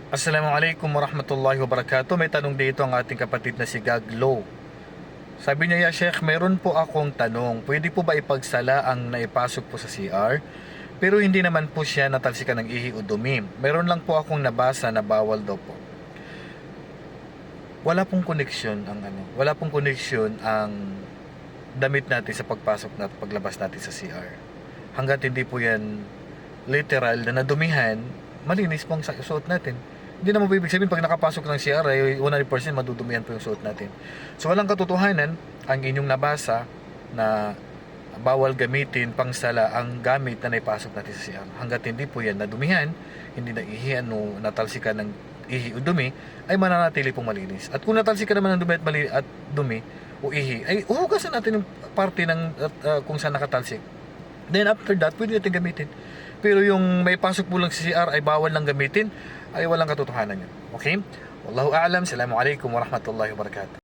Assalamualaikum warahmatullahi wabarakatuh. May tanong dito ang ating kapatid na si Gaglo. Sabi niya, "Ya Sheikh, meron po akong tanong. Pwede po ba ipagsala ang naipasok po sa CR? Pero hindi naman po siya natalsikan ng ihi o dumi. Meron lang po akong nabasa na bawal daw po." Wala pong koneksyon ang damit natin sa pagpasok at paglabas natin sa CR. Hangga't hindi po yan literal na nadumihan, malinis po ang suot natin. Hindi naman po ibig sabihin pag nakapasok ng CR ay 100% madudumihan po yung suot natin. So walang katotohanan ang inyong nabasa na bawal gamitin pangsala ang gamit na naipasok natin sa CR. Hanggat hindi po yan nadumihan, hindi na ihian o natalsikan ng ihi o dumi, ay mananatili pong malinis. At kung natalsikan naman ng dumi at dumi o ihi, ay uhugasan natin yung parte ng kung saan nakatalsik. Then after that, pwede natin gamitin. Pero yung may pasok po lang sa CR ay bawal lang gamitin, ay walang katotohanan yun. Okay? Wallahu a'lam. Assalamualaikum warahmatullahi wabarakatuh.